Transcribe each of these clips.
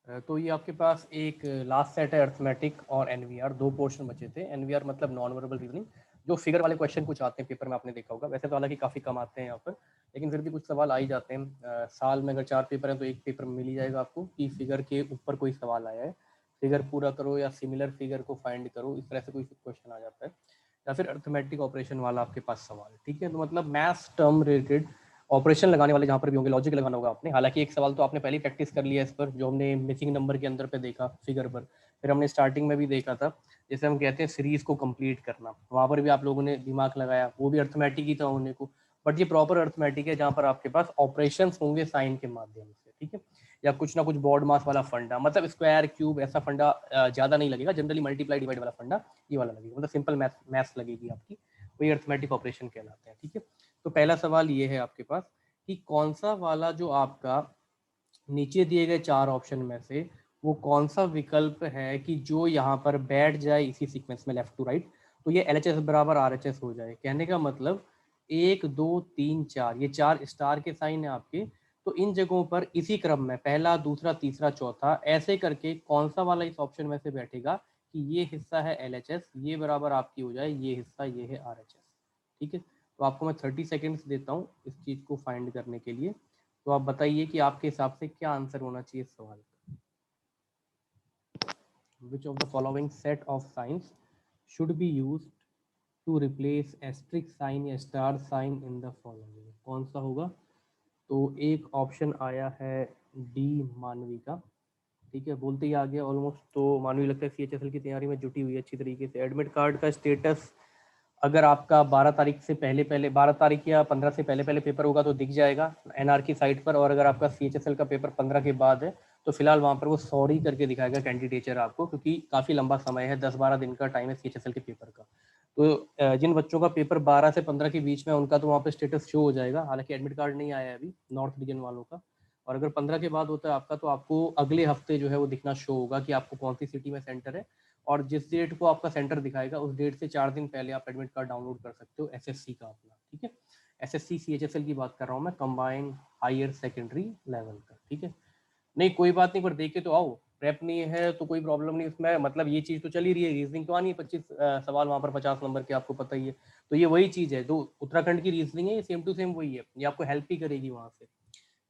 तो ये आपके पास एक लास्ट सेट है अर्थमेटिक और एनवीआर, दो पोर्शन बचे थे। एनवीआर मतलब नॉन वर्बल रीजनिंग, जो फिगर वाले क्वेश्चन कुछ आते हैं पेपर में, आपने देखा होगा। वैसे तो हालांकि काफ़ी कम आते हैं यहाँ पर, लेकिन फिर भी कुछ सवाल आ ही जाते हैं। साल में अगर 4 पेपर हैं तो एक पेपर में मिल ही जाएगा आपको कि फिगर के ऊपर कोई सवाल आया है, फिगर पूरा करो या सिमिलर फिगर को फाइंड करो, इस तरह से कोई क्वेश्चन आ जाता है, या फिर अर्थमेटिक ऑपरेशन वाला आपके पास सवाल। ठीक है, तो मतलब मैथ्स टर्म रिलेटेड ऑपरेशन लगाने वाले जहाँ पर भी होंगे, लॉजिक लगाना होगा आपने। हालांकि एक सवाल तो आपने पहले ही प्रैक्टिस कर लिया इस पर, जो हमने मिसिंग नंबर के अंदर पे देखा फिगर पर, फिर हमने स्टार्टिंग में भी देखा था, जैसे हम कहते हैं सीरीज को कंप्लीट करना, वहाँ पर भी आप लोगों ने दिमाग लगाया, वो भी अर्थमेटिक ही था होने को। बट ये प्रॉपर अर्थमेटिक है जहाँ पर आपके पास ऑपरेशन होंगे साइन के माध्यम से। ठीक है, या कुछ ना कुछ बॉर्ड मास वाला फंडा, मतलब स्क्वायर क्यूब ऐसा फंडा ज़्यादा नहीं लगेगा, जनरली मल्टीप्लाई डिवाइड वाला फंडा ये वाला लगेगा, मतलब सिंपल मैथ्स लगेगी आपकी, वही अर्थमेटिक ऑपरेशन कहलाते हैं। ठीक है, तो पहला सवाल ये है आपके पास कि कौन सा वाला जो आपका नीचे दिए गए 4 ऑप्शन में से वो कौन सा विकल्प है कि जो यहाँ पर बैठ जाए इसी सीक्वेंस में लेफ्ट टू राइट, तो ये LHS बराबर RHS हो जाए। कहने का मतलब 1 2 3 4, ये 4 स्टार के साइन है आपके, तो इन जगहों पर इसी क्रम में पहला दूसरा तीसरा चौथा ऐसे करके कौन सा वाला इस ऑप्शन में से बैठेगा कि ये हिस्सा है LHS, ये बराबर आपकी हो जाए ये हिस्सा, ये है RHS। ठीक है, तो आपको मैं 30 सेकेंड्स देता हूँ इस चीज़ को फाइंड करने के लिए। तो आप बताइए कि आपके हिसाब से क्या आंसर होना चाहिए इस सवाल का। Which of the following set of signs should be used to replace asterisk sign या star sign in the following, कौन सा होगा? तो एक ऑप्शन आया है डी, मानवी का। ठीक है, बोलते ही आ गया ऑलमोस्ट। तो मानवी लगता है CHSL की तैयारी में जुटी हुई है अच्छी तरीके से। एडमिट कार्ड का स्टेटस अगर आपका 12 तारीख से पहले पहले, 12 तारीख या 15 से पहले पहले पेपर होगा तो दिख जाएगा NR की साइट पर, और अगर आपका CHSL का पेपर 15 के बाद है तो फिलहाल वहाँ पर वो सॉरी करके दिखाएगा कैंडिडेचर आपको, क्योंकि काफ़ी लंबा समय है, 10-12 दिन का टाइम है CHSL के पेपर का। तो जिन बच्चों का पेपर 12 से 15 के बीच में, उनका तो वहाँ पर स्टेटस शो हो जाएगा। हालांकि एडमिट कार्ड नहीं आया है अभी नॉर्थ रीजन वालों का, और अगर 15 के बाद होता है आपका, तो आपको अगले हफ्ते जो है वो दिखना शो होगा कि आपको कौन सी सिटी में सेंटर है, और जिस डेट को आपका सेंटर दिखाएगा उस डेट से 4 दिन पहले आप एडमिट कार्ड डाउनलोड कर सकते हो SSC का अपना। ठीक है, SSC CHSL की बात कर रहा हूँ मैं, कंबाइंड हायर सेकेंडरी लेवल का। ठीक है, नहीं कोई बात नहीं, पर देखे तो आओ, प्रेप नहीं है तो कोई प्रॉब्लम नहीं उसमें, मतलब ये चीज़ तो चल ही रही है, रीजनिंग तो आनी है 25 सवाल वहाँ पर 50 नंबर के, आपको पता ही है। तो ये वही चीज़ है जो उत्तराखंड की रीजनिंग है, ये सेम टू सेम वही है, ये आपको हेल्प ही करेगी वहाँ से,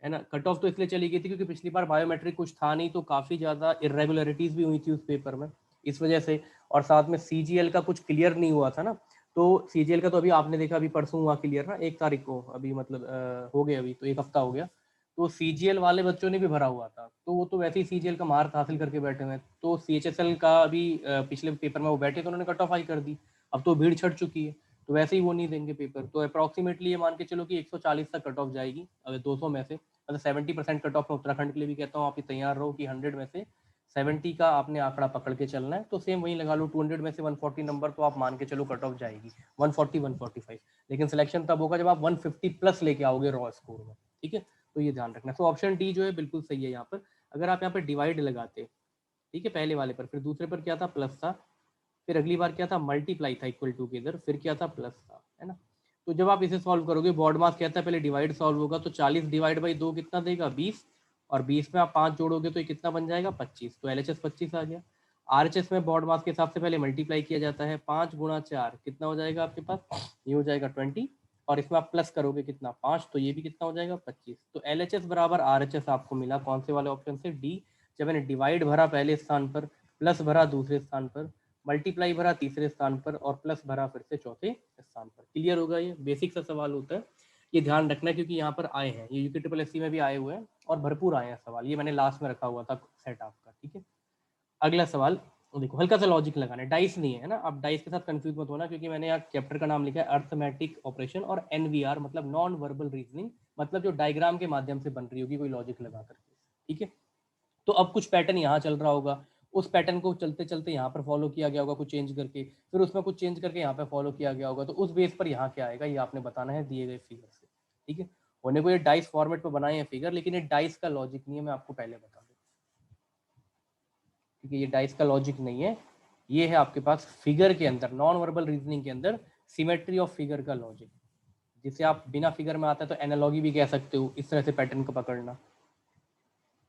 है ना। कट ऑफ तो इसलिए चली गई थी क्योंकि पिछली बार बायोमेट्रिक कुछ था नहीं, तो काफ़ी ज़्यादा इरेगुलरिटीज़ भी हुई थी उस पेपर में, इस वजह से। और साथ में CGL का कुछ क्लियर नहीं हुआ था ना, तो CGL का तो अभी आपने देखा, अभी परसों हुआ क्लियर ना, 1 तारीख को, अभी मतलब हो गया, अभी तो 1 हफ्ता हो गया। तो CGL वाले बच्चों ने भी भरा हुआ था, तो वो तो वैसे ही CGL का मार्क हासिल करके बैठे हुए हैं। तो CHSL का अभी पिछले पेपर में वो बैठे तो उन्होंने कट ऑफ हाई कर दी, अब तो भीड़ छट चुकी है, तो वैसे ही वो नहीं देंगे पेपर। तो अप्रॉक्सीमेटली ये मान के चलो कि 140 तक कट ऑफ जाएगी, अगर 200 में से, मतलब 70% कट ऑफ में उत्तराखंड के लिए भी कहता हूँ, आप तैयार रहो कि 100 में से 70 का आपने आंकड़ा पकड़ के चलना है। तो सेम वही लगा लो, 200 में से 140 नंबर तो आप मान के चलो कट ऑफ जाएगी, 140 145। लेकिन सिलेक्शन तब होगा जब आप 150 प्लस लेके आओगे रॉ स्कोर में। ठीक है, तो ये ध्यान रखना। तो ऑप्शन डी जो है बिल्कुल सही है यहाँ पर। अगर आप यहाँ पर डिवाइड लगाते, ठीक है, पहले वाले पर, फिर दूसरे पर क्या था, प्लस था, फिर अगली बार क्या था, मल्टीप्लाई था इक्वल टू के इधर, फिर क्या था, प्लस था, है ना। तो जब आप इसे सॉल्व करोगे, बॉर्ड मास कहता है पहले डिवाइड सॉल्व होगा, तो 40 डिवाइड बाई 2 कितना देगा, 20, और 20 में आप 5 जोड़ोगे तो ये कितना बन जाएगा, 25। तो LHS 25 आ गया। RHS में बॉर्ड मास के हिसाब से पहले मल्टीप्लाई किया जाता है, 5 गुणा 4 कितना हो जाएगा आपके पास, ये हो जाएगा 20, और इसमें आप प्लस करोगे कितना, 5, तो ये भी कितना हो जाएगा, 25। तो LHS बराबर RHS आपको मिला कौन से वाले ऑप्शन से, डी। जब मैंने डिवाइड भरा पहले स्थान पर, प्लस भरा दूसरे स्थान पर, मल्टीप्लाई भरा तीसरे स्थान पर, और प्लस भरा फिर से चौथे स्थान पर। क्लियर होगा, ये बेसिक सा सवाल होता है, ये ध्यान रखना है, क्योंकि यहाँ पर आए हैं ये UKSSC में भी आए हुए हैं, और भरपूर आए हैं सवाल, ये मैंने लास्ट में रखा हुआ था सेट आपका। ठीक है, अगला सवाल देखो, हल्का सा लॉजिक लगाना है, डाइस नहीं है ना, अब डाइस के साथ कंफ्यूज मत होना, क्योंकि मैंने यहाँ चैप्टर का नाम लिखा है अर्थमेटिक ऑपरेशन, और NVR मतलब नॉन वर्बल रीजनिंग, मतलब जो डायग्राम के माध्यम से बन रही होगी कोई लॉजिक लगा करके। ठीक है, तो अब कुछ पैटर्न यहाँ चल रहा होगा, उस पैटर्न को चलते चलते यहाँ पर फॉलो किया गया होगा कुछ चेंज करके, फिर उसमें कुछ चेंज करके यहाँ पे फॉलो किया गया होगा, तो उस बेस पर यहाँ क्या आएगा ये आपने बताना है दिए गए फिगर से। ठीक है, होने को ये डाइस फॉर्मेट पर बनाए हैं फिगर, लेकिन ये डाइस का लॉजिक नहीं है, मैं आपको पहले बता दूँ। ठीक है, ये डाइस का लॉजिक नहीं है, ये है आपके पास फिगर के अंदर, नॉन वर्बल रीजनिंग के अंदर सिमेट्री ऑफ फिगर का लॉजिक, जिसे आप बिना फिगर में आता है तो एनालॉगी भी कह सकते हो, इस तरह से पैटर्न को पकड़ना।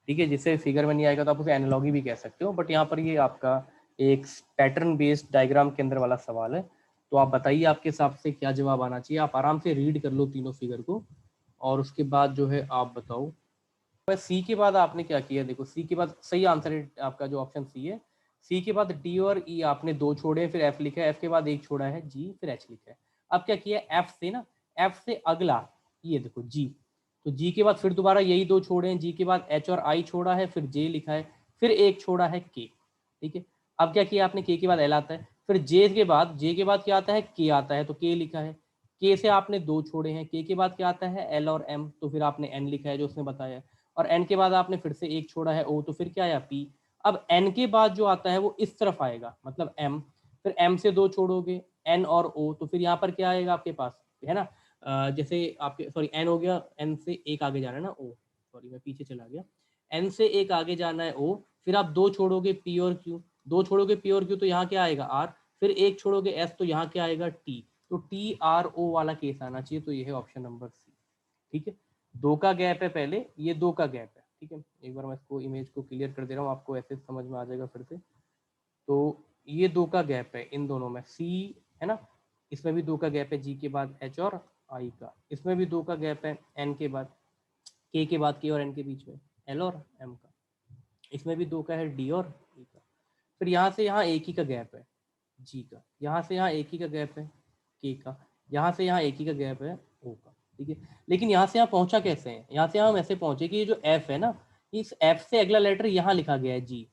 ठीक है, जिससे फिगर में नहीं आएगा तो आप उसे एनालॉगी भी कह सकते हो, बट यहाँ पर ये आपका एक पैटर्न बेस्ड डायग्राम के अंदर वाला सवाल है। तो आप बताइए आपके हिसाब से क्या जवाब आना चाहिए। आप आराम से रीड कर लो तीनों फिगर को और उसके बाद जो है आप बताओ। सी के बाद आपने क्या किया, देखो सी के बाद सही आंसर है आपका जो ऑप्शन सी है। सी के बाद डी और ई आपने दो छोड़े, फिर एफ लिखा है, एफ के बाद एक छोड़ा है जी, फिर एच लिखा है। अब क्या किया, एफ से ना, एफ से अगला ये देखो जी, तो जी के बाद फिर दोबारा यही दो छोड़े हैं, जी के बाद एच और आई छोड़ा है, फिर जे लिखा है, फिर एक छोड़ा है के। ठीक है, अब क्या किया आपने, के बाद एल आता है, फिर जे के बाद क्या आता है, के आता है, तो के लिखा है। के से आपने दो छोड़े हैं, के बाद क्या आता है, एल और एम, तो फिर आपने एन लिखा है जो उसने बताया है। और एन के बाद आपने फिर से एक छोड़ा है ओ, तो फिर क्या आया पी। अब एन के बाद जो आता है वो इस तरफ आएगा, मतलब एम, फिर एम से दो छोड़ोगे एन और ओ, तो फिर यहाँ पर क्या आएगा आपके पास, है ना, जैसे आपके सॉरी एन हो गया, एन से एक आगे जाना है ना ओ, सॉरी मैं पीछे चला गया, एन से एक आगे जाना है ओ, फिर आप दो छोड़ोगे पी और क्यू, दो छोड़ोगे पी और क्यू तो यहाँ क्या आएगा आर, फिर एक छोड़ोगे एस तो यहाँ क्या आएगा टी, तो टी आर ओ वाला केस आना चाहिए, तो ये है ऑप्शन नंबर सी। ठीक है, दो का गैप है पहले, ये दो का गैप है। ठीक है, एक बार मैं इसको इमेज को क्लियर कर दे रहा हूँ, आपको ऐसे समझ में आ जाएगा फिर से। तो ये दो का गैप है इन दोनों में, सी है ना, इसमें भी दो का गैप है, जी के बाद एच और आई का, इसमें भी दो का गैप है, एन के बाद, के बाद के और एन के बीच में, एल और एम का, इसमें भी दो का है, डी और ई का, फिर यहाँ से यहाँ एक ही का गैप है जी का, यहाँ से यहाँ एक ही का गैप है के का, यहाँ से यहाँ एक ही का गैप है ओ का। ठीक है, लेकिन यहाँ से यहाँ पहुंचा कैसे है, यहाँ से हम ऐसे पहुंचे कि ये जो एफ है ना, इस एफ से अगला लेटर यहाँ लिखा गया है जी,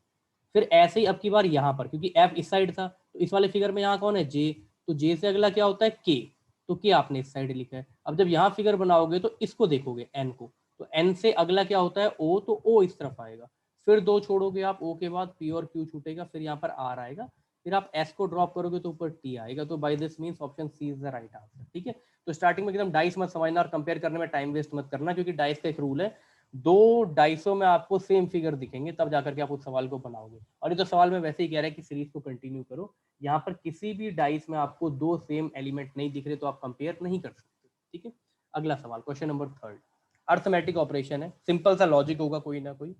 फिर ऐसे ही अब की बार यहाँ पर, क्योंकि एफ इस साइड था तो इस वाले फिगर में यहाँ कौन है जे, तो जे से अगला क्या होता है के, तो के आपने इस साइड लिखा है। अब जब यहाँ फिगर बनाओगे तो इसको देखोगे एन को, तो एन से अगला क्या होता है ओ, तो ओ इस तरफ आएगा, फिर दो छोड़ोगे आप ओ के बाद पी और क्यू छूटेगा, फिर यहाँ पर आर आएगा, फिर आप एस को ड्रॉप करोगे तो ऊपर टी आएगा, तो by this means option C is the right answer. ठीक है, तो स्टार्टिंग में एकदम डाइस मत समझना और कंपेयर करने में टाइम वेस्ट मत करना, क्योंकि डाइस का एक रूल है, दो डाइसों में आपको सेम फिगर दिखेंगे तब जाकर के आप उस सवाल को बनाओगे। और ये तो सवाल में वैसे ही कह रहा है कि सीरीज को कंटिन्यू करो, यहाँ पर किसी भी डाइस में आपको दो सेम एलिमेंट नहीं दिख रहे तो आप कंपेयर नहीं कर सकते। ठीक है, अगला सवाल क्वेश्चन नंबर 3, अर्थमेटिक ऑपरेशन है, सिंपल सा लॉजिक होगा कोई ना कोई।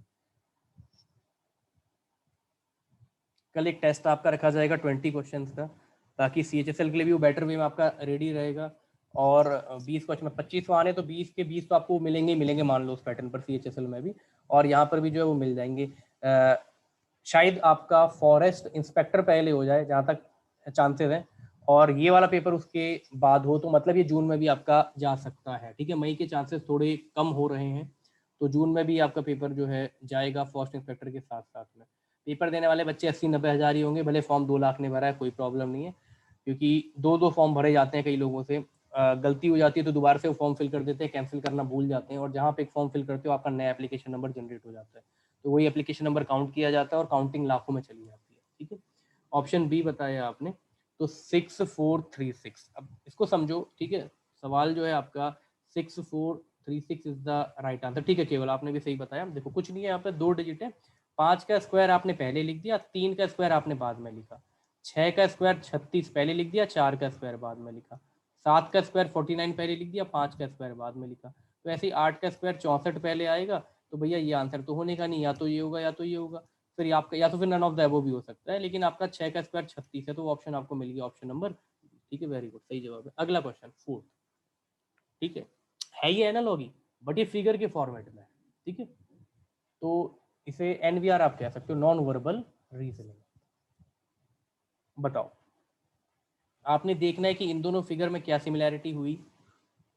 कल एक टेस्ट आपका रखा जाएगा 20 क्वेश्चंस का, ताकि CHSL के लिए भी वो बेटर वे में आपका रेडी रहेगा। और 20 क्वेश्चन में 25 आने तो 20 के 20 तो आपको मिलेंगे ही मिलेंगे, मान लो उस पैटर्न पर CHSL में भी, और यहाँ पर भी जो है वो मिल जाएंगे। शायद आपका फॉरेस्ट इंस्पेक्टर पहले हो जाए जहाँ तक चांसेस हैं, और ये वाला पेपर उसके बाद हो, तो मतलब ये जून में भी आपका जा सकता है। ठीक है, मई के चांसेस थोड़े कम हो रहे हैं, तो जून में भी आपका पेपर जो है जाएगा फॉरेस्ट इंस्पेक्टर के साथ साथ में। पेपर देने वाले बच्चे 80-90 हज़ार ही होंगे, भले फॉर्म 2 लाख ने भरा है, कोई प्रॉब्लम नहीं है, क्योंकि दो फॉर्म भरे जाते हैं कई लोगों से, गलती हो जाती है तो दोबारा से वो फॉर्म फिल कर देते हैं, कैंसिल करना भूल जाते हैं, और जहाँ पे एक फॉर्म फिल करते हो आपका नया एप्लीकेशन नंबर जनरेट हो जाता है, तो वही एप्लीकेशन नंबर काउंट किया जाता है और काउंटिंग लाखों में चली जाती है। ठीक है, ऑप्शन बी बताया आपने, तो 6436, अब इसको समझो। ठीक है, सवाल जो है आपका 6436 इज द राइट आंसर। ठीक है, केवल आपने भी सही बताया। देखो कुछ नहीं है, यहाँ पे दो डिजिट है, 5 का स्क्वायर आपने पहले लिख दिया, 3 का स्क्वायर आपने बाद में लिखा, 6 का स्क्वायर 36 पहले लिख दिया, 4 का स्क्वायर बाद में लिखा, 7 का स्क्वायर 49 पहले लिख दिया, 5 का स्क्वायर बाद में लिखा, तो ऐसे ही 8 का स्क्वायर 64 पहले आएगा, तो भैया ये आंसर तो होने का नहीं, या तो ये होगा या तो ये होगा, फिर आपका या तो फिर नन ऑफ द अबव भी हो सकता है, लेकिन आपका 6 का स्क्वायर 36 है, तो ऑप्शन आपको मिल गया ऑप्शन नंबर। ठीक है, वेरी गुड, सही जवाब है। अगला क्वेश्चन 4। ठीक है ये एनालॉगी, बट ये फिगर के फॉर्मेट में है। ठीक है, तो इसे NVR आप कह सकते हो, नॉन वर्बल रीजनिंग। बताओ, आपने देखना है कि इन दोनों फिगर में क्या सिमिलैरिटी हुई,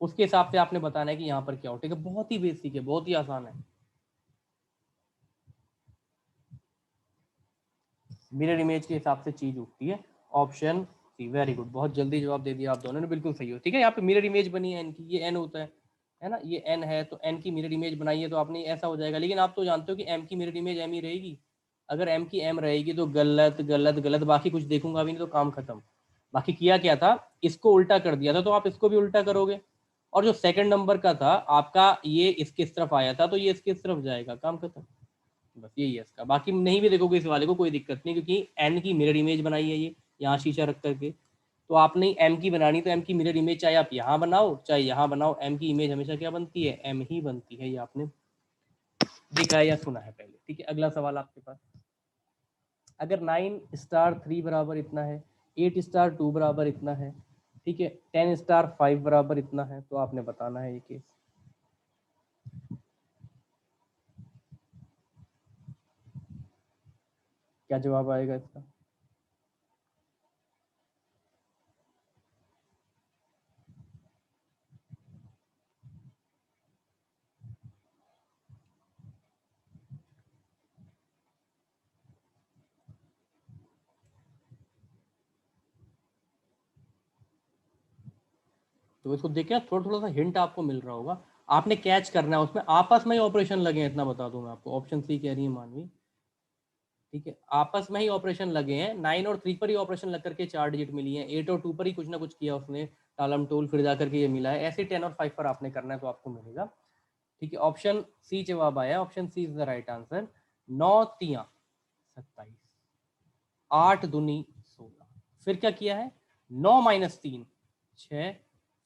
उसके हिसाब से आपने बताना है कि यहाँ पर क्या हो। ठीक है, बहुत ही बेसिक है, बहुत ही आसान है। मिरर इमेज के हिसाब से चीज उठती है, ऑप्शन सी, वेरी गुड, बहुत जल्दी जवाब दे दिया आप दोनों ने, बिल्कुल सही हो। ठीक है, यहाँ पे मिरर इमेज बनी है एन की, ये एन होता है ना, ये एन है, तो एन की मिरर इमेज बनाई है, तो आपने ऐसा हो जाएगा, लेकिन आप तो जानते हो कि एम की मिरर इमेज एम ही रहेगी। अगर एम की एम रहेगी तो गलत गलत गलत, बाकी कुछ देखूंगा भी नहीं तो काम खत्म। बाकी किया क्या था, इसको उल्टा कर दिया था, तो आप इसको भी उल्टा करोगे, और जो सेकंड नंबर का था आपका, ये इसके इस तरफ आया था, तो ये इसके इस तरफ जाएगा, काम खत्म, बस यही है इसका। बाकी नहीं भी देखोगे इस वाले को कोई दिक्कत नहीं, क्योंकि एन की मिरर इमेज बनाई है ये यहाँ शीशा रख करके, तो आपने एम की बनानी, तो एम की मिरर इमेज चाहे आप यहाँ बनाओ चाहे यहाँ बनाओ, एम की इमेज हमेशा क्या बनती है, एम ही बनती है, ये आपने देखा है या सुना है पहले। ठीक है, अगला सवाल आपके पास, अगर 9 स्टार 3 बराबर इतना है, 8 स्टार 2 बराबर इतना है, ठीक है, 10 स्टार 5 बराबर इतना है, तो आपने बताना है ये केस। क्या जवाब आएगा इसका? तो इसको देख के थोड़ा थोड़ा सा हिंट आपको मिल रहा होगा, आपने कैच करना है, उसमें आपस में ही ऑपरेशन लगे हैं, इतना बता दूं मैं आपको। ऑप्शन सी कह रही है मानवी, ठीक है, आपस में ही ऑपरेशन लगे हैं, 9 और 3 पर ही ऑपरेशन लग करके 4 डिजिट मिली है, 8 और 2 पर ही कुछ ना कुछ किया उसने, टालम टोल, फिर जाकर के ये मिला है, ऐसे 10 और 5 पर आपने करना है तो आपको मिलेगा। ठीक है, ऑप्शन सी जवाब आया, option C is the right answer. 9 तिया 27, 8 दूनी 16, फिर क्या किया है, 9 माइनस 3 6,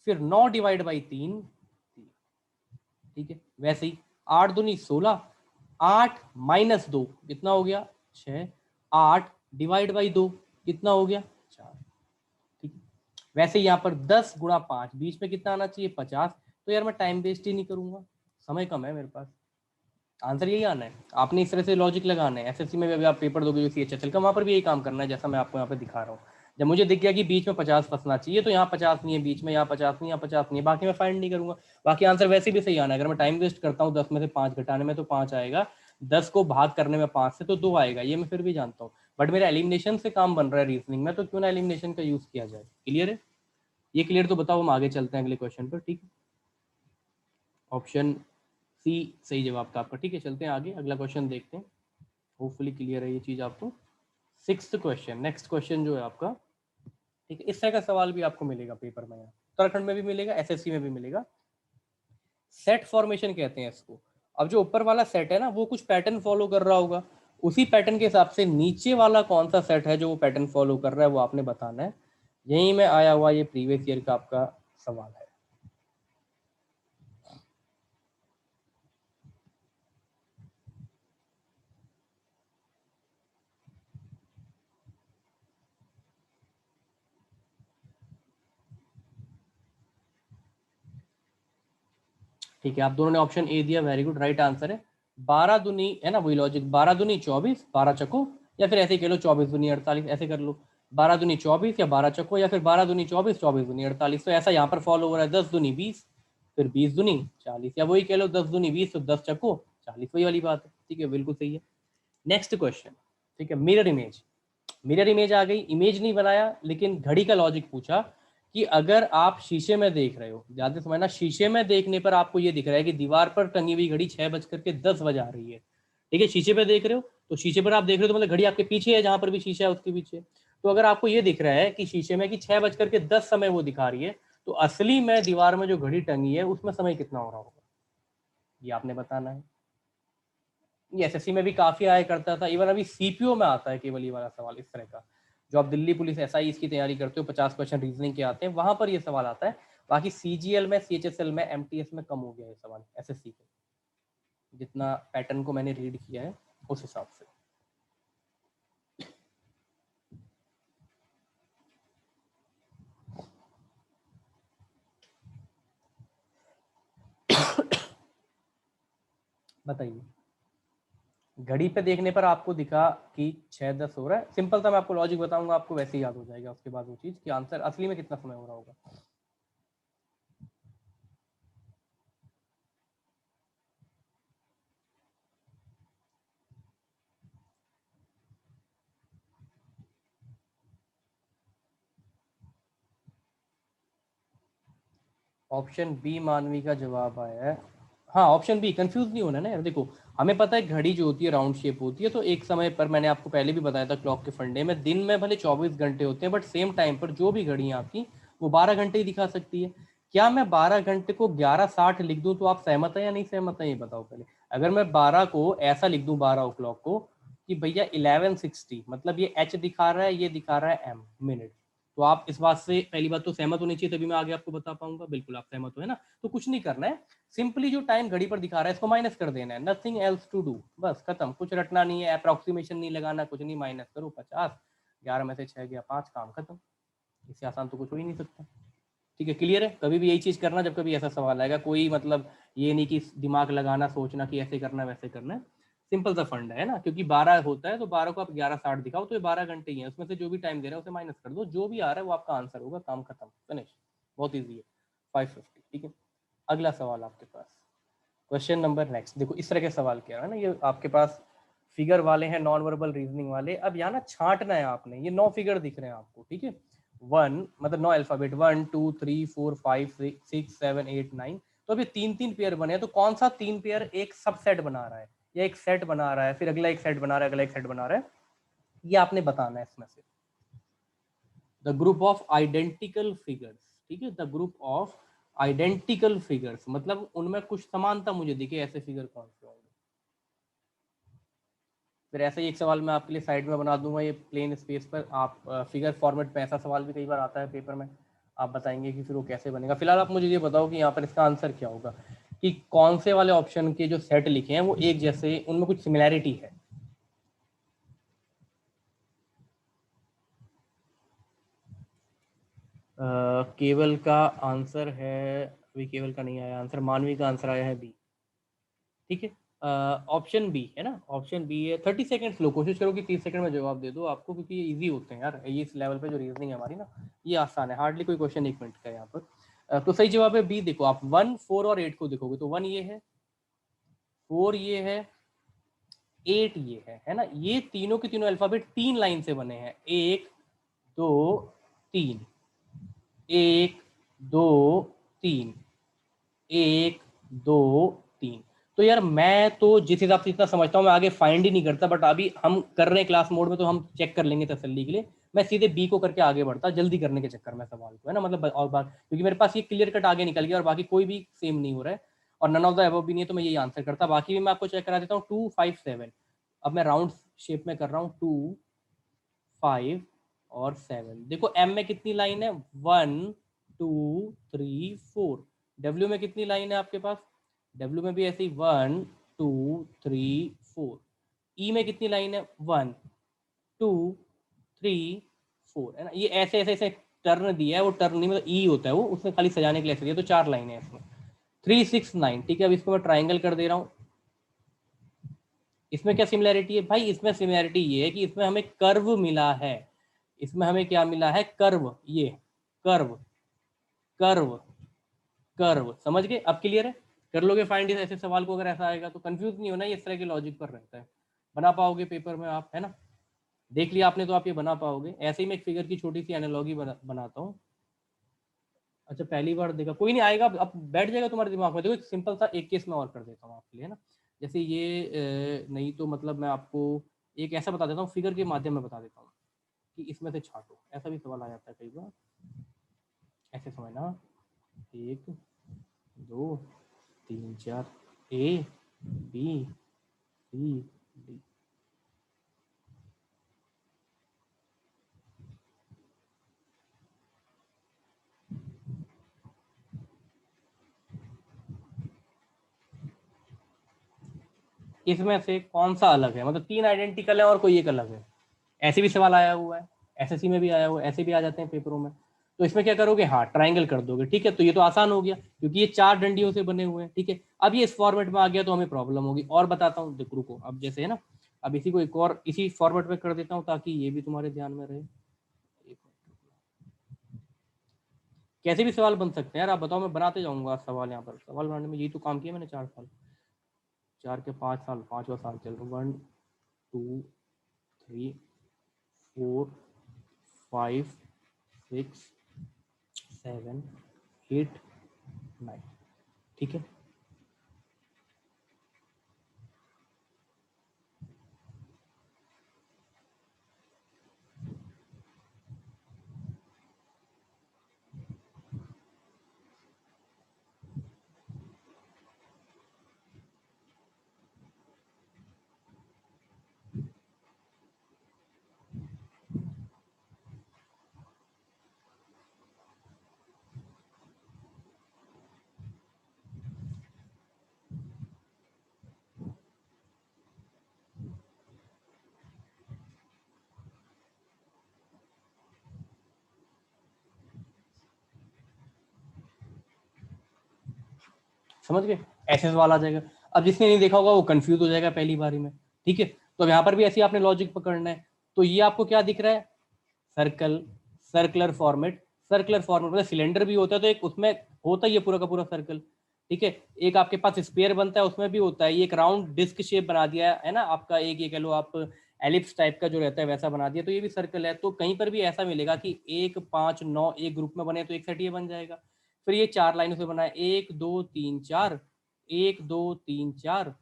फिर 9 डिवाइड बाई 3 3। ठीक है, वैसे ही 8 दूनी 16, 8 माइनस 2 कितना हो गया 6, 8 डिवाइड बाई 2 कितना हो गया 4। ठीक है, वैसे यहाँ पर 10 गुणा 5 बीच में कितना आना चाहिए 50। तो यार मैं टाइम वेस्ट ही नहीं करूंगा, समय कम है मेरे पास, आंसर यही आना है। आपने इस तरह से लॉजिक लगाना है, एसएससी में भी अभी आप पेपर दोगे सीएचएसएल का, वहां पर भी यही काम करना है जैसा मैं आपको यहाँ पे दिखा रहा हूँ। जब मुझे दिख गया कि बीच में 50 फंसना चाहिए, तो यहाँ 50 नहीं है बीच में, यहाँ 50 नहीं, यहाँ 50 नहीं है, बाकी मैं फाइंड नहीं करूंगा, बाकी आंसर वैसे भी सही आना है। अगर मैं टाइम वेस्ट करता हूँ 10 में से 5 घटाने में तो 5 आएगा, 10 को भाग करने में 5 से तो 2 आएगा, ये मैं फिर भी जानता हूँ, बट मेरा एलिमिनेशन से काम बन रहा है रीजनिंग में, तो क्यों ना एलिमिनेशन का यूज किया जाए। क्लियर है, ये क्लियर तो बताओ, हम आगे चलते हैं अगले क्वेश्चन पर। ठीक है, ऑप्शन सी सही जवाब था आपका। ठीक है, चलते हैं आगे, अगला क्वेश्चन देखते हैं, होपफुली क्लियर है ये चीज आपको। 6th क्वेश्चन, नेक्स्ट क्वेश्चन जो है आपका, ठीक है, इस तरह का सवाल भी आपको मिलेगा पेपर में, उत्तराखंड में भी मिलेगा, एसएससी में भी मिलेगा। सेट फॉर्मेशन कहते हैं इसको। अब जो ऊपर वाला सेट है ना, वो कुछ पैटर्न फॉलो कर रहा होगा, उसी पैटर्न के हिसाब से नीचे वाला कौन सा सेट है जो वो पैटर्न फॉलो कर रहा है, वो आपने बताना है। यहीं में आया हुआ ये प्रीवियस ईयर का आपका सवाल है। ठीक है, आप दोनों ने ऑप्शन ए दिया, वेरी गुड, राइट आंसर है। 12 दूनी है ना, वही लॉजिक, 12 दूनी 24, 12 चको, या फिर ऐसे कह लो 24 दूनी 48, ऐसे कर लो, 12 दूनी 24 या 12 चको, या फिर 12 दूनी 24, 24 दूनी 48, तो ऐसा यहाँ पर फॉलो हो रहा है। 10 दूनी 20, फिर 20 दूनी 40, या वही कह लो 10 दूनी 20 तो 10 चको 40, वही वाली बात है। ठीक है, बिल्कुल सही है। नेक्स्ट क्वेश्चन, ठीक है, मिरर इमेज, मिरर इमेज आ गई, इमेज नहीं बनाया लेकिन घड़ी का लॉजिक पूछा कि अगर आप शीशे में देख रहे हो, ध्यान से समझना, शीशे में देखने पर आपको ये दिख रहा है कि दीवार पर टंगी हुई घड़ी 6:10 बजा रही है। ठीक है, शीशे पे देख रहे हो, तो शीशे पर आप देख रहे हो तो मतलब घड़ी आपके पीछे है, जहां पर भी शीशा है उसके पीछे। तो अगर आपको ये दिख रहा है कि शीशे में कि 6:10 समय वो दिखा रही है, तो असली में दीवार में जो घड़ी टंगी है उसमें समय कितना हो रहा होगा, ये आपने बताना है। ये एसएससी में भी काफी आया करता था, इवन अभी सीपीओ में आता है केवल ये वाला सवाल इस तरह का। जो आप दिल्ली पुलिस एसआई इसकी तैयारी करते हो, 50 क्वेश्चन रीजनिंग के आते हैं, वहां पर ये सवाल आता है। बाकी सीजीएल में, सीएचएसएल में, एमटीएस में कम हो गया ये सवाल, एसएससी के जितना पैटर्न को मैंने रीड किया है उस हिसाब से। बताइए, घड़ी पे देखने पर आपको दिखा कि 6:10 हो रहा है, सिंपल सा मैं आपको लॉजिक बताऊंगा, आपको वैसे ही याद हो जाएगा उसके बाद वो चीज कि आंसर असली में कितना समय हो रहा होगा। ऑप्शन बी मानवी का जवाब आया है। हाँ, ऑप्शन बी, कंफ्यूज नहीं होना ना यार, देखो हमें पता है घड़ी जो होती है राउंड शेप होती है, तो एक समय पर मैंने आपको पहले भी बताया था क्लॉक के फंडे में, दिन में भले 24 घंटे होते हैं, बट सेम टाइम पर जो भी घड़ी है आपकी वो 12 घंटे ही दिखा सकती है। क्या मैं 12 घंटे को 11:60 लिख दूं तो आप सहमत है या नहीं सहमत है, ये बताओ पहले। अगर मैं 12 को ऐसा लिख दूं, 12 ओ क्लॉक को, कि भैया 11:60, मतलब ये एच दिखा रहा है, ये दिखा रहा है एम, मिनट, तो आप इस बात से पहली बात तो सहमत होनी चाहिए, तभी मैं आगे आपको बता पाऊंगा। बिल्कुल आप सहमत हो, है ना। तो कुछ नहीं करना है, सिंपली जो टाइम घड़ी पर दिखा रहा है इसको माइनस कर देना है, नथिंग एल्स टू डू, बस खत्म। कुछ रटना नहीं है, अप्रोक्सीमेशन नहीं लगाना, कुछ नहीं, माइनस करो 50, 11 में से 6 गया 5, काम खत्म। इससे आसान तो कुछ हो ही नहीं सकता। ठीक है, क्लियर है। कभी भी यही चीज करना जब कभी ऐसा सवाल आएगा, कोई मतलब ये नहीं कि दिमाग लगाना सोचना कि ऐसे करना वैसे करना है, सिंपल सा फंड है ना। क्योंकि 12 होता है तो 12 को आप 11:60 दिखाओ तो ये 12 घंटे ही है, उसमें से जो भी टाइम दे रहा है उसे माइनस कर दो, जो भी आ रहा है वो आपका आंसर होगा, काम खत्म, फिनिश। बहुत ईजी है, 550। ठीक है, अगला सवाल आपके पास, क्वेश्चन नंबर नेक्स्ट। देखो इस तरह के सवाल क्या है ना, ये आपके पास फिगर वाले हैं, नॉन वर्बल रीजनिंग वाले। अब यहाँ ना छांटना है आपने, ये 9 फिगर दिख रहे हैं आपको, ठीक है। 1 मतलब 9 अल्फाबेट, 1 2 3 4 5 6 7 8 9। तो अभी 3 3 पेयर बने हैं, तो कौन सा 3 पेयर एक सबसेट बना रहा है या एक सेट बना रहा है, फिर अगला एक सेट बना रहा है, अगला एक सेट बना रहा है, ये आपने बताना है इसमें से। The group of identical figures, ठीक है, the group of identical figures मतलब उनमें कुछ समानता मुझे दिखे, ऐसे फिगर कौन से होंगे। फिर ऐसा ही एक सवाल मैं आपके लिए साइड में बना दूंगा, ये प्लेन स्पेस पर, आप फिगर फॉर्मेट पे ऐसा सवाल भी कई बार आता है पेपर में, आप बताएंगे कि फिर वो कैसे बनेगा। फिलहाल आप मुझे ये बताओ कि यहाँ पर इसका आंसर क्या होगा, कि कौन से वाले ऑप्शन के जो सेट लिखे हैं वो एक जैसे, उनमें कुछ सिमिलैरिटी है। केवल का आंसर है, अभी केवल का नहीं आया आंसर, मानवी का आंसर आया है बी। ठीक है, ऑप्शन बी है ना, ऑप्शन बी है। 30 सेकंड लो, कोशिश करो कि 30 सेकंड में जवाब दे दो आपको, क्योंकि ये इजी होते हैं यार, ये इस लेवल पे जो रीजनिंग है हमारी ना, ये आसान है, हार्डली कोई क्वेश्चन 1 मिनट का है यहाँ पर। तो सही जवाब है बी। देखो आप 1 4 और 8 को देखोगे तो 1 ये है, 4 ये है, 8 ये है ना। ये तीनों के तीनों अल्फाबेट 3 लाइन से बने हैं, 1 2 3, 1 2 3, 1 2 3। तो यार मैं तो जिस हिसाब से इतना समझता हूँ, मैं आगे फाइंड ही नहीं करता, बट अभी हम कर रहे हैं क्लास मोड में तो हम चेक कर लेंगे तसल्ली के लिए। मैं सीधे बी को करके आगे बढ़ता जल्दी करने के चक्कर में सवाल को, है ना, मतलब और बात, क्योंकि मेरे पास ये क्लियर कट आगे निकल गया और बाकी कोई भी सेम नहीं हो रहा है, और नन ऑफ द अबव भी नहीं है, तो मैं यही आंसर करता। बाकी भी मैं आपको चेक करा देता हूँ, 2 5 7। अब मैं राउंड शेप में कर रहा हूँ, 2 5 और 7। देखो एम में कितनी लाइन है, 1 2 3 4। डब्ल्यू में कितनी लाइन है आपके पास, डब्ल्यू में भी ऐसे ही 1 2 3 4। ई में कितनी लाइन है, 1 2 3 4, है ना। ये ऐसे ऐसे ऐसे टर्न दिया है, वो टर्न नहीं मतलब ई होता है वो, उसमें खाली सजाने के लिए ऐसे दिया, तो 4 लाइनें हैं इसमें, 3 6 9। ठीक है, अब इसको मैं ट्राइंगल कर दे रहा हूँ। इसमें क्या सिमिलैरिटी है भाई, इसमें सिमिलैरिटी ये है कि इसमें हमें कर्व मिला है, इसमें हमें क्या मिला है, कर्व, ये कर्व, कर्व, कर्व, समझ गए। अब क्लियर है, कर लोगे फाइंड। ऐसे सवाल को अगर ऐसा आएगा तो कंफ्यूज नहीं होना, ये इस तरह के लॉजिक पर रहता है, बना पाओगे पेपर में आप, है ना। देख लिया आपने तो आप ये बना पाओगे। ऐसे ही मैं एक फिगर की छोटी सी एनालॉगी बनाता हूँ। अच्छा पहली बार देखा, कोई नहीं, आएगा अब बैठ जाएगा तुम्हारे दिमाग में। देखो एक सिंपल सा एक केस में और कर देता हूँ आपके लिए, है ना। जैसे ये नहीं तो मतलब मैं आपको एक ऐसा बता देता हूँ, फिगर के माध्यम में बता देता हूँ कि इसमें से छाटो, ऐसा भी सवाल आ जाता है कई बार, ऐसे समझना, 1 2 3 4, ए बी सी डी। इसमें से कौन सा अलग है, मतलब 3 आइडेंटिकल है और कोई एक अलग है, ऐसे भी सवाल आया हुआ है, एसएससी में भी आया हुआ है, ऐसे भी आ जाते हैं पेपरों में। तो इसमें क्या करोगे, हाँ ट्राइंगल कर दोगे, ठीक है। तो ये तो आसान हो गया क्योंकि ये 4 डंडियों से बने हुए हैं, ठीक है। अब ये इस फॉर्मेट में आ गया तो हमें प्रॉब्लम होगी, और बताता हूँ, देखो रुको, अब जैसे है ना, अब इसी को एक और इसी फॉर्मेट में कर देता हूँ ताकि ये भी तुम्हारे ध्यान में रहे। कैसे भी सवाल बन सकते हैं यार, आप बताओ, मैं बनाते जाऊंगा सवाल। यहाँ पर सवाल बनाने में यही तो काम किया मैंने 4 साल, 4 के 5 साल, 5वां साल चल रहा, 1 2 3 4 5 6 7 8 9। ठीक है, समझ गए, एसएस वाला आ जाएगा। अब जिसने नहीं देखा होगा वो कंफ्यूज हो जाएगा पहली बारी में, ठीक है। तो यहाँ पर भी ऐसे आपने लॉजिक पकड़ना है। तो ये आपको क्या दिख रहा है, circle, circular format. Circular format मतलब सिलेंडर भी होता है तो एक उसमें होता ही है पूरा का पूरा सर्कल, ठीक है। एक आपके पास स्पेयर बनता है उसमें भी होता है, ये एक राउंड डिस्क शेप बना दिया है ना आपका, एक ये कह लो आप एलिप्स टाइप का जो रहता है वैसा बना दिया, तो ये भी सर्कल है। तो कहीं पर भी ऐसा मिलेगा कि 1 5 9 एक ग्रुप में बने तो एक सेट ये बन जाएगा। फिर ये 4 लाइनों से बना है, 1 2 3 4, 1 2 3 4,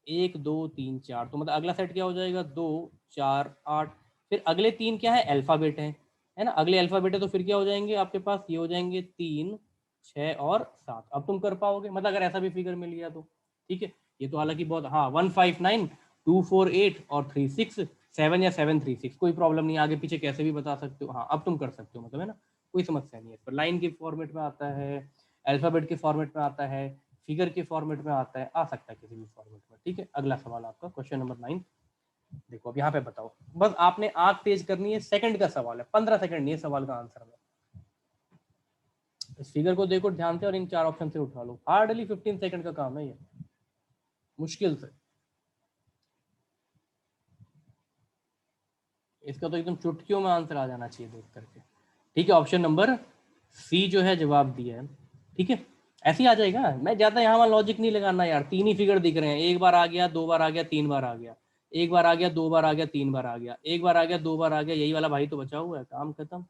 1 2 3 4, तो मतलब अगला सेट क्या हो जाएगा, 2 4 8। फिर अगले 3 क्या है, अल्फाबेट है ना, अगले अल्फाबेट है, तो फिर क्या हो जाएंगे आपके पास, ये हो जाएंगे 3 6 और 7। अब तुम कर पाओगे मतलब अगर ऐसा भी फिगर मिल गया तो, ठीक है। ये तो हालांकि बहुत, हाँ 1 5 9 2 4 8 और 3 6 7 या 7 3 6, कोई प्रॉब्लम नहीं, आगे पीछे कैसे भी बता सकते हो। हाँ अब तुम कर सकते हो मतलब, है ना, कोई समस्या नहीं है। पर लाइन के फॉर्मेट में आता है, अल्फाबेट के फॉर्मेट में आता है, फिगर के फॉर्मेट में आता है, आ सकता है किसी भी फॉर्मेट में, ठीक है। अगला सवाल आपका क्वेश्चन नंबर 9। देखो अब यहाँ पे बताओ, बस आपने आंख तेज करनी है, सेकंड का सवाल है, 15 सेकंड नहीं है सवाल का आंसर में। इस फिगर को देखो ध्यान से और इन 4 ऑप्शन से उठा लो, हार्डली 15 सेकंड का काम है ये, मुश्किल से। इसका तो एकदम चुटकियों में आंसर आ जाना चाहिए देख करके, ठीक है। ऑप्शन नंबर सी जो है जवाब दिया है, ठीक है। ऐसे ही आ जाएगा, मैं ज्यादा यहाँ लॉजिक नहीं लगाना यार, 3 ही फिगर दिख रहे हैं, एक बार आ गया, 2 बार आ गया, 3 बार आ गया, एक बार आ गया, 2 बार आ गया, 3 बार आ गया, एक बार आ गया, 2 बार आ गया, यही वाला भाई तो बचा हुआ है, काम खत्म।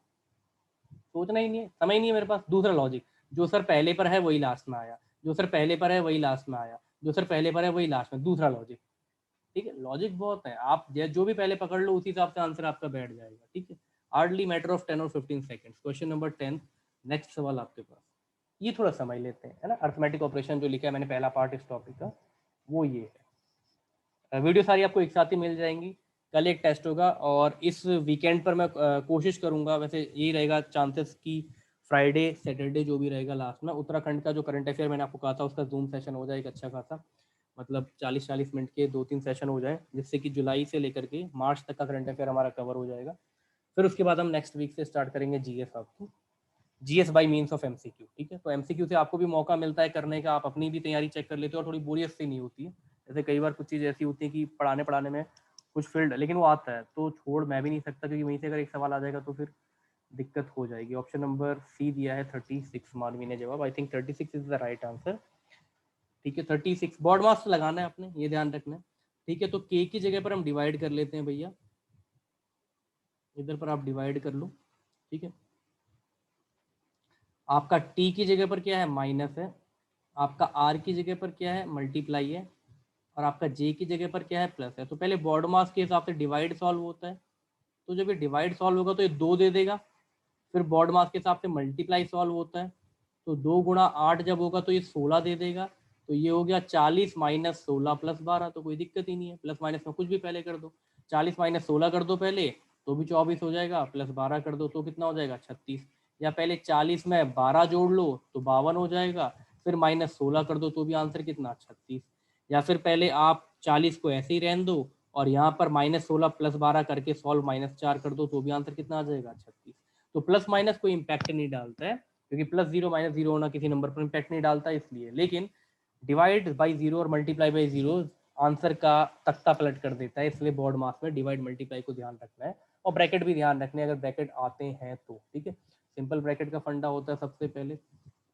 सोचना ही नहीं है, समय ही नहीं है मेरे पास। दूसरा लॉजिक, जो सर पहले पर है वही लास्ट में आया, जो सर पहले पर है वही लास्ट में आया, जो सर पहले पर है वही लास्ट में, दूसरा लॉजिक, ठीक है। लॉजिक बहुत है, आप जो भी पहले पकड़ लो उसी हिसाब से आंसर आपका बैठ जाएगा, ठीक है। हार्डली मैटर ऑफ 10 और 15 सेकंड। क्वेश्चन नंबर 10, नेक्स्ट सवाल आपके पास, ये थोड़ा समझ लेते हैं, है ना। अर्थमेटिक ऑपरेशन जो लिखा है मैंने पहला पार्ट इस टॉपिक का, वो ये है। वीडियो सारी आपको एक साथ ही मिल जाएंगी। कल एक टेस्ट होगा और इस वीकेंड पर मैं कोशिश करूंगा, वैसे यही रहेगा चांसेस कि फ्राइडे सैटरडे जो भी रहेगा लास्ट में, उत्तराखंड का जो करंट अफेयर मैंने आपको कहा था उसका जूम सेशन हो जाए एक अच्छा खासा, मतलब 40-40 मिनट के 2-3 सेशन हो जाए, जिससे कि जुलाई से लेकर के मार्च तक का करंट अफेयर हमारा कवर हो जाएगा। फिर उसके बाद हम नेक्स्ट वीक से स्टार्ट करेंगे जीएस आपको, GS by means of MCQ, ठीक है। तो एमसीक्यू से आपको भी मौका मिलता है करने का, आप अपनी भी तैयारी चेक कर लेते हो और थोड़ी बोरियत से नहीं होती है। जैसे कई बार कुछ चीज़ ऐसी होती है कि पढ़ाने पढ़ाने में कुछ फील्ड, लेकिन वो आता है तो छोड़ मैं भी नहीं सकता, क्योंकि वहीं से अगर एक सवाल आ जाएगा तो फिर दिक्कत हो जाएगी। ऑप्शन नंबर सी दिया है 36, मानवी ने जवाब, I think 36 is the right answer, ठीक है। 36 बॉड मास लगाना है आपने, ये ध्यान रखना है, ठीक है। तो के की जगह पर हम डिवाइड कर लेते हैं भैया, इधर पर आप डिवाइड कर लो, ठीक है। आपका टी की जगह पर क्या है, माइनस है, आपका आर की जगह पर क्या है, मल्टीप्लाई है, और आपका जे की जगह पर क्या है, प्लस है। तो पहले बॉड मास के हिसाब से डिवाइड सॉल्व होता है, तो जब ये डिवाइड सॉल्व होगा तो ये 2 दे देगा। फिर बॉड मास के हिसाब से मल्टीप्लाई सॉल्व होता है, तो 2 × 8 जब होगा तो ये 16 दे देगा। तो ये हो गया 40 माइनस 16 प्लस 12, तो कोई दिक्कत ही नहीं है, प्लस माइनस में कुछ भी पहले कर दो। 40 माइनस 16 कर दो पहले तो भी 24 हो जाएगा, प्लस 12 कर दो तो कितना हो जाएगा, 36। या पहले 40 में 12 जोड़ लो तो 52 हो जाएगा, फिर माइनस 16 कर दो तो भी आंसर कितना, 36। या फिर पहले आप 40 को ऐसे ही रहने दो और यहाँ पर -16 प्लस 12 करके सॉल्व -4 कर दो तो भी आंसर कितना आ जाएगा, 36। तो प्लस माइनस कोई इंपैक्ट नहीं डालता है, क्योंकि प्लस जीरो माइनस जीरो होना किसी नंबर पर इंपैक्ट नहीं डालता इसलिए। लेकिन डिवाइड बाई जीरो और मल्टीप्लाई बाई जीरो आंसर का तख्ता पलट कर देता है, इसलिए बोर्ड मार्क्स में डिवाइड मल्टीप्लाई को ध्यान रखना है, और ब्रैकेट भी ध्यान रखने अगर ब्रैकेट आते हैं तो, ठीक है। सिंपल ब्रैकेट का फंडा होता है, सबसे पहले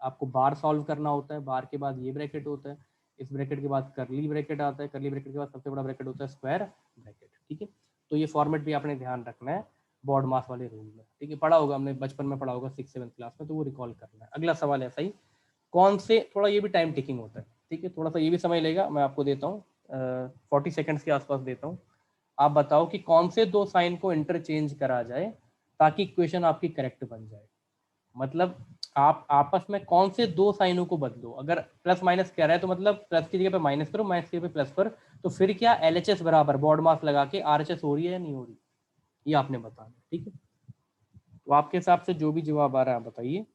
आपको बार सॉल्व करना होता है, बार के बाद ये ब्रैकेट होता है, इस ब्रैकेट के बाद करली ब्रैकेट आता है, करली ब्रैकेट के बाद सबसे बड़ा ब्रैकेट होता है स्क्वायर ब्रैकेट, ठीक है। तो ये फॉर्मेट भी आपने ध्यान रखना है बॉड मास वाले रूल में, ठीक है। पढ़ा होगा हमने बचपन में, पढ़ा होगा 6-7 क्लास में, तो वो रिकॉल करना है। अगला सवाल ऐसा ही, कौन से, थोड़ा ये भी टाइम टेकिंग होता है, ठीक है, थोड़ा सा ये भी समय लेगा, मैं आपको देता हूँ 40 सेकेंड्स के आसपास देता हूँ। आप बताओ कि कौन से 2 साइन को इंटरचेंज करा जाए ताकि इक्वेशन आपकी करेक्ट बन जाए। मतलब आप आपस में कौन से 2 साइनों को बदलो, अगर प्लस माइनस कह रहा है तो मतलब प्लस की जगह पे माइनस करो, माइनस की जगह पे प्लस पर, तो फिर क्या एलएचएस बराबर बॉड मास लगा के आरएचएस हो रही है या नहीं हो रही, ये आपने बताना, ठीक है। तो आपके हिसाब से जो भी जवाब आ रहा है बताइए।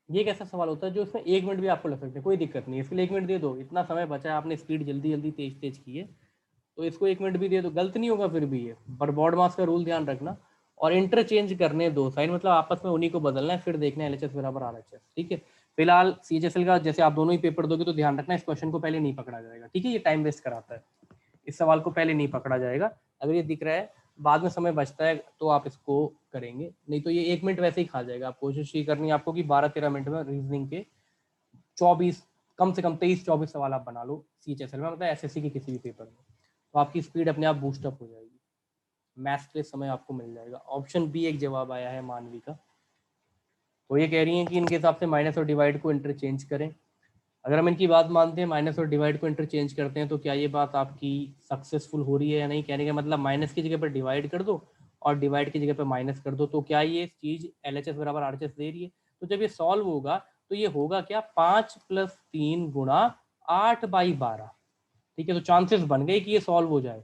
ये एक ऐसा सवाल होता है जो इसमें 1 मिनट भी आपको लग सकता है, कोई दिक्कत नहीं, इसके लिए 1 मिनट दे दो, इतना समय बचा है, आपने स्पीड जल्दी जल्दी तेज तेज की है, तो इसको 1 मिनट भी दे दो, गलत नहीं होगा फिर भी ये, पर बॉड मास का रूल ध्यान रखना। और इंटरचेंज करने दो साइन, मतलब आपस में उन्हीं को बदलना है, फिर देखना है LHS बराबर RHS, ठीक है। फिलहाल CHSL का जैसे आप दोनों ही पेपर दोगे तो ध्यान रखना इस क्वेश्चन को पहले नहीं पकड़ा जाएगा, ठीक है, ये टाइम वेस्ट कराता है, इस सवाल को पहले नहीं पकड़ा जाएगा। अगर ये दिख रहा है बाद में समय बचता है तो आप इसको करेंगे, नहीं तो ये 1 मिनट वैसे ही खा जाएगा। आप कोशिश ये करनी है आपको कि 12-13 मिनट में रीजनिंग के 24, कम से कम 23-24 सवाल आप बना लो CHSL में, मतलब SSC के किसी भी पेपर में, तो आपकी स्पीड अपने आप बूस्टअप हो जाएगी, मैथ्स के समय आपको मिल जाएगा। ऑप्शन बी एक जवाब आया है मानवी का, तो ये कह रही हैं कि इनके हिसाब से माइनस और डिवाइड को इंटरचेंज करें। अगर हम इनकी बात मानते हैं, माइनस और डिवाइड को इंटरचेंज करते हैं, तो क्या ये बात आपकी सक्सेसफुल हो रही है या नहीं? कहने का मतलब माइनस की जगह पर डिवाइड कर दो और डिवाइड की जगह पर माइनस कर दो, तो क्या ये चीज LHS बराबर RHS दे रही है? तो जब ये सॉल्व होगा तो ये होगा क्या, 5 + 3 गुणा 8/12, ठीक है। तो चांसेस बन गए कि ये सॉल्व हो जाए,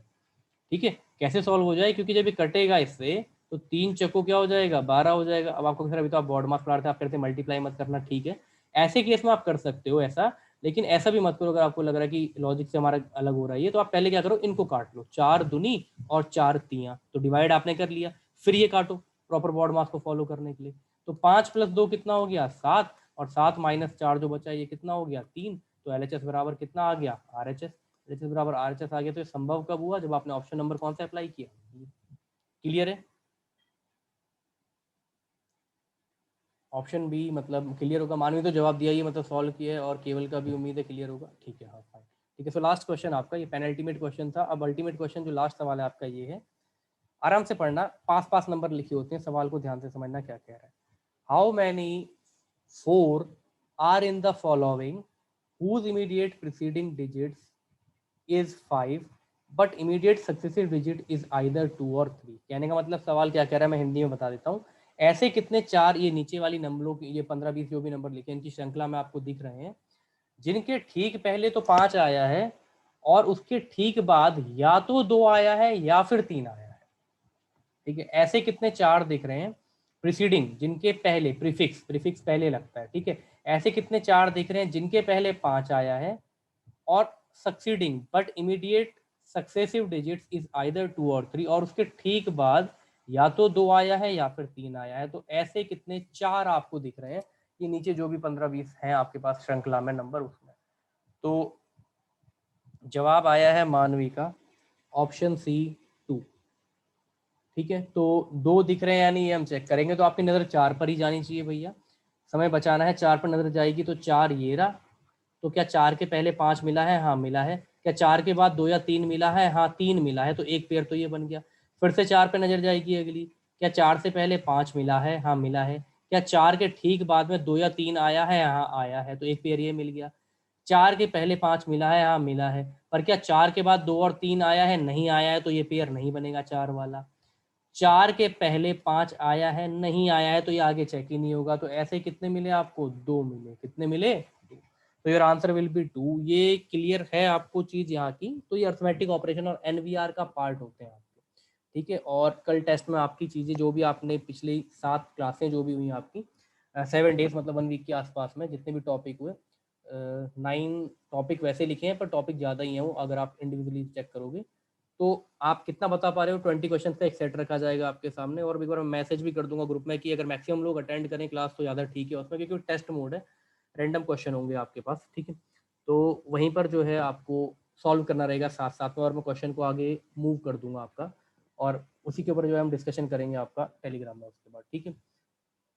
ठीक है। कैसे सॉल्व हो जाए, क्योंकि जब ये कटेगा इससे तो 3 चक्को क्या हो जाएगा, 12 हो जाएगा। अब आपको अभी तो आप बॉड मास पढ़ा रहे थे, आप कहते मल्टीप्लाई मत करना, ठीक है, ऐसे केस में आप कर सकते हो ऐसा, लेकिन ऐसा भी मत करो अगर आपको लग रहा है कि लॉजिक से हमारा अलग हो रहा है ये, तो आप पहले क्या करो, इनको काट लो, 4 दूनी और 4 तियां, तो डिवाइड आपने कर लिया, फिर ये काटो प्रॉपर बॉड मास को फॉलो करने के लिए। तो 5 + 2 कितना हो गया, 7, और 7 - 4 जो बचा ये कितना हो गया, 3। तो LHS बराबर कितना आ गया, RHS। LHS बराबर RHS आ गया, तो ये संभव कब हुआ, जब आपने ऑप्शन नंबर कौन सा अप्लाई किया। क्लियर है? ऑप्शन बी मतलब क्लियर होगा, मानवी तो जवाब दिया ही, मतलब सॉल्व किया है, और केवल का भी उम्मीद है क्लियर होगा, ठीक है, हाँ फाइन, ठीक है। सो लास्ट क्वेश्चन आपका, ये पेनल्टीमेट क्वेश्चन था। अब अल्टीमेट क्वेश्चन जो लास्ट सवाल है आपका ये है, आराम से पढ़ना, पास पास नंबर लिखे होते हैं, सवाल को ध्यान से समझना क्या कह रहा है। How many 4 are in the following whose immediate preceding digits is 5 but immediate successive digit is either 2 और 3। कहने का मतलब सवाल क्या कह रहा है, मैं हिंदी में बता देता हूँ। ऐसे कितने चार, ये नीचे वाली नंबरों की, ये 15-20 जो भी नंबर लिखे इनकी श्रृंखला में आपको दिख रहे हैं, जिनके ठीक पहले तो 5 आया है और उसके ठीक बाद या तो 2 आया है या फिर 3 आया है, ठीक है। ऐसे कितने चार दिख रहे हैं प्रीसीडिंग, जिनके पहले प्रीफिक्स, प्रीफिक्स पहले लगता है, ठीक है। ऐसे कितने चार दिख रहे हैं जिनके पहले 5 आया है और succeeding but immediate successive digits is either 2 और 3, और उसके ठीक बाद या तो 2 आया है या फिर 3 आया है। तो ऐसे कितने चार आपको दिख रहे हैं, ये नीचे जो भी 15-20 हैं आपके पास श्रृंखला में नंबर, उसमें। तो जवाब आया है मानवी का ऑप्शन सी 2, ठीक है। तो 2 दिख रहे हैं यानी ये हम चेक करेंगे, तो आपकी नज़र 4 पर ही जानी चाहिए भैया, समय बचाना है, 4 पर नज़र जाएगी तो 4 ये रहा। तो क्या 4 के पहले 5 मिला है, हाँ मिला है। क्या 4 के बाद 2 या 3 मिला है, हाँ 3 मिला है, तो एक पेयर तो ये बन गया। फिर से 4 पे नजर जाएगी अगली, क्या 4 से पहले 5 मिला है, हाँ मिला है। क्या 4 के ठीक बाद में 2 या 3 आया है, हाँ आया है, तो एक पेयर ये मिल गया। 4 के पहले 5 मिला है, हाँ मिला है, पर क्या 4 के बाद 2 और 3 आया है, नहीं आया है, तो ये पेयर नहीं बनेगा 4 वाला। 4 के पहले 5 आया है, नहीं आया है, तो ये आगे चेक ही नहीं होगा। तो ऐसे कितने मिले आपको, 2 मिले, कितने मिले, तो योर आंसर विल बी 2। ये क्लियर है आपको चीज यहाँ की? तो ये अर्थमेटिक ऑपरेशन और NVR का पार्ट होते हैं आपके, ठीक है। और कल टेस्ट में आपकी चीजें जो भी आपने पिछली 7 क्लासें जो भी हुई आपकी 7 डेज मतलब 1 वीक के आसपास में जितने भी टॉपिक हुए, 9 टॉपिक वैसे लिखे हैं, पर टॉपिक ज़्यादा ही है वो, अगर आप इंडिविजुअली चेक करोगे तो आप कितना बता पा रहे हो। 20 क्वेश्चन का एक सेट रखा जाएगा आपके सामने, और एक बार मैं मैसेज भी कर दूंगा ग्रुप में कि अगर मैक्सिमम लोग अटेंड करें क्लास तो ज़्यादा ठीक है उसमें, क्योंकि टेस्ट मोड है, रैंडम क्वेश्चन होंगे आपके पास, ठीक है। तो वहीं पर जो है आपको सॉल्व करना रहेगा साथ साथ में, और मैं क्वेश्चन को आगे मूव कर दूंगा आपका, और उसी के ऊपर जो है हम डिस्कशन करेंगे आपका टेलीग्राम में उसके बाद, ठीक है।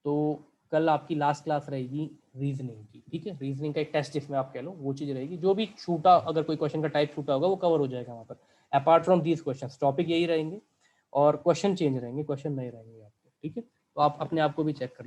तो कल आपकी लास्ट क्लास रहेगी रीजनिंग की, ठीक है। रीजनिंग का एक टेस्ट जिसमें आप कह लो वो चीज़ रहेगी, जो भी छूटा, अगर कोई क्वेश्चन का टाइप छूटा होगा वो कवर हो जाएगा वहाँ पर। Apart from these question topic यही रहेंगे और क्वेश्चन चेंज रहेंगे, क्वेश्चन नहीं रहेंगे आपके, ठीक है। तो आप अपने आप को भी चेक कर